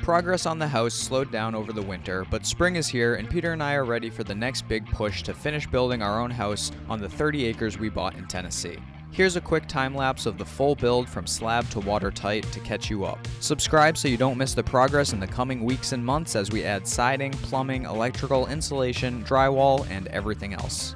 Progress on the house slowed down over the winter, but spring is here and Peter and I are ready for the next big push to finish building our own house on the 30 acres we bought in Tennessee. Here's a quick time lapse of the full build from slab to watertight to catch you up. Subscribe so you don't miss the progress in the coming weeks and months as we add siding, plumbing, electrical, insulation, drywall, and everything else.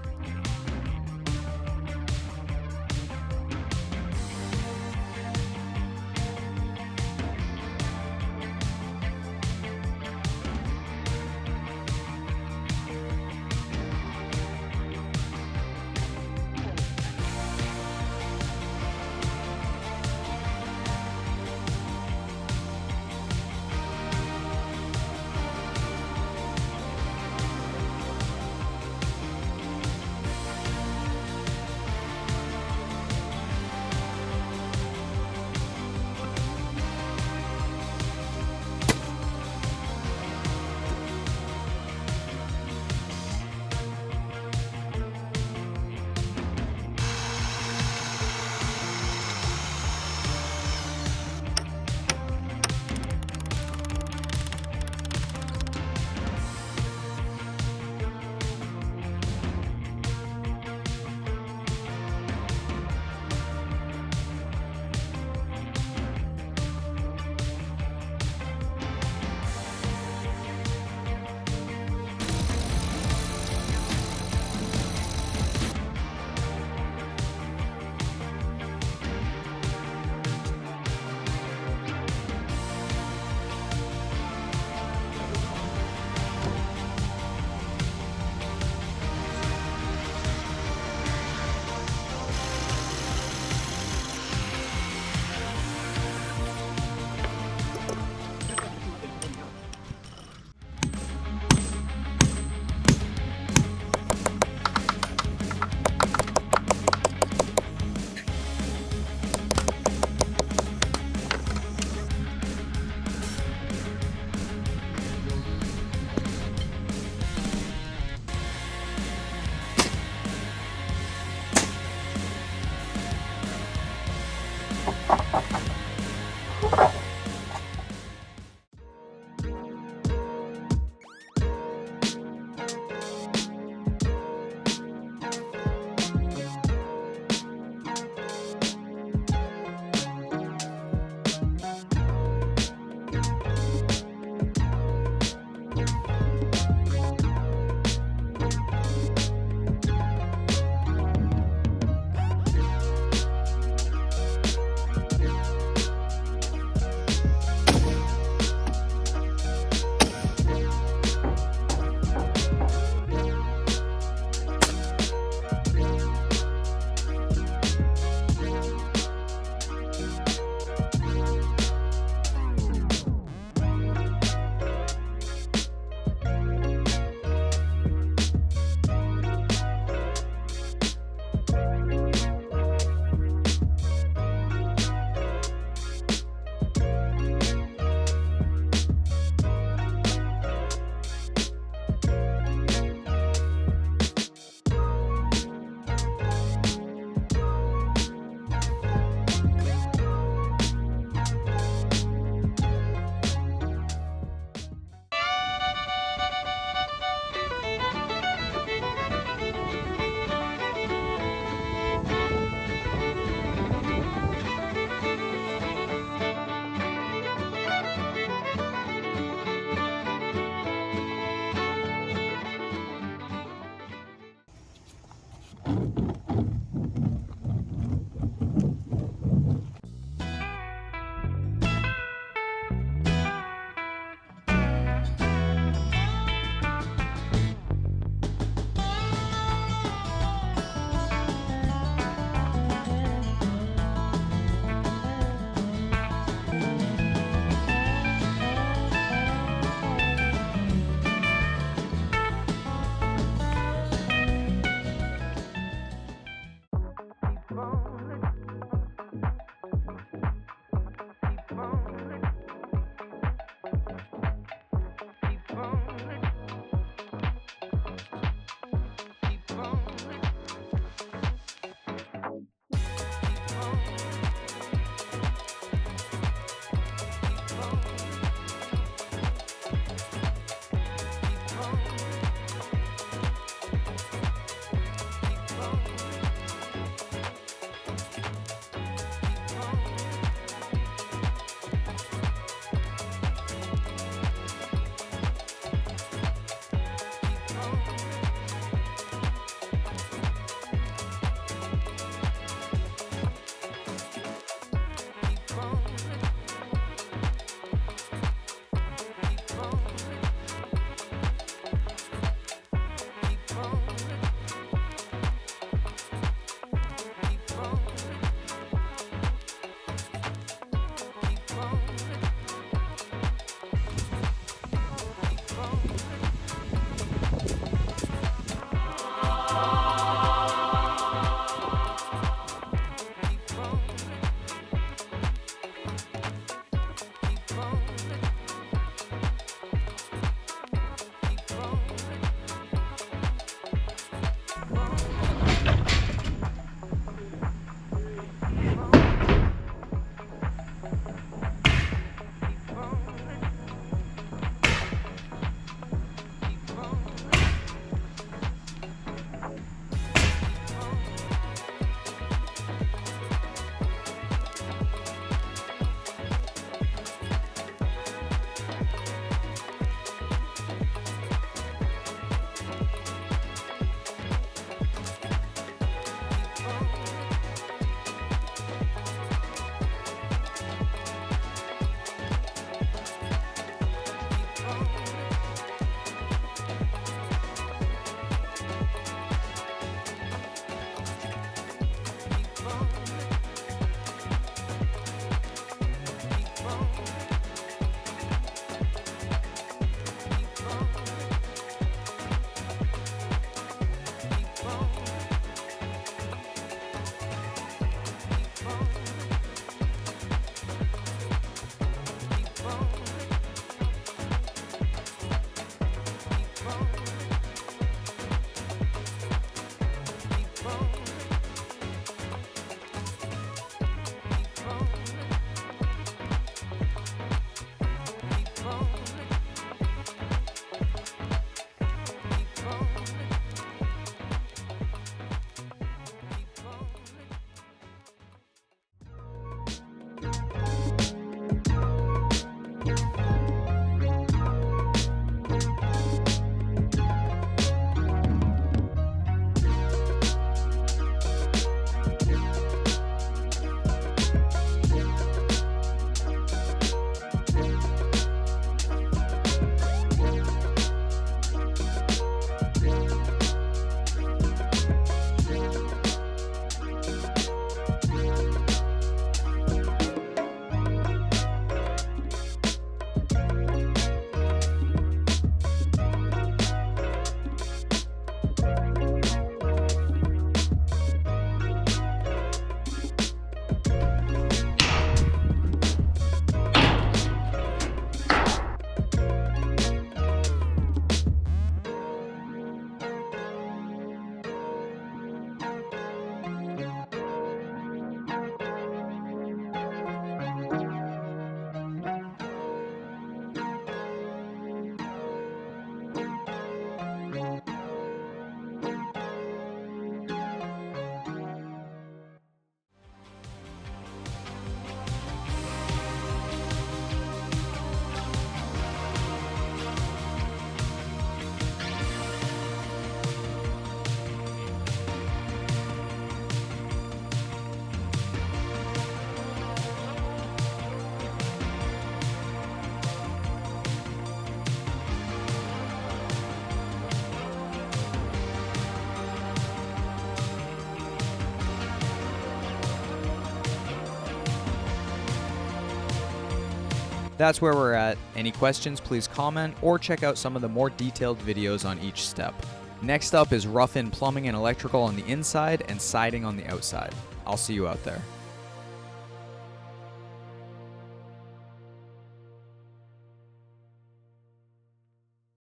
That's where we're at. Any questions, please comment or check out some of the more detailed videos on each step. Next up is rough-in plumbing and electrical on the inside and siding on the outside. I'll see you out there.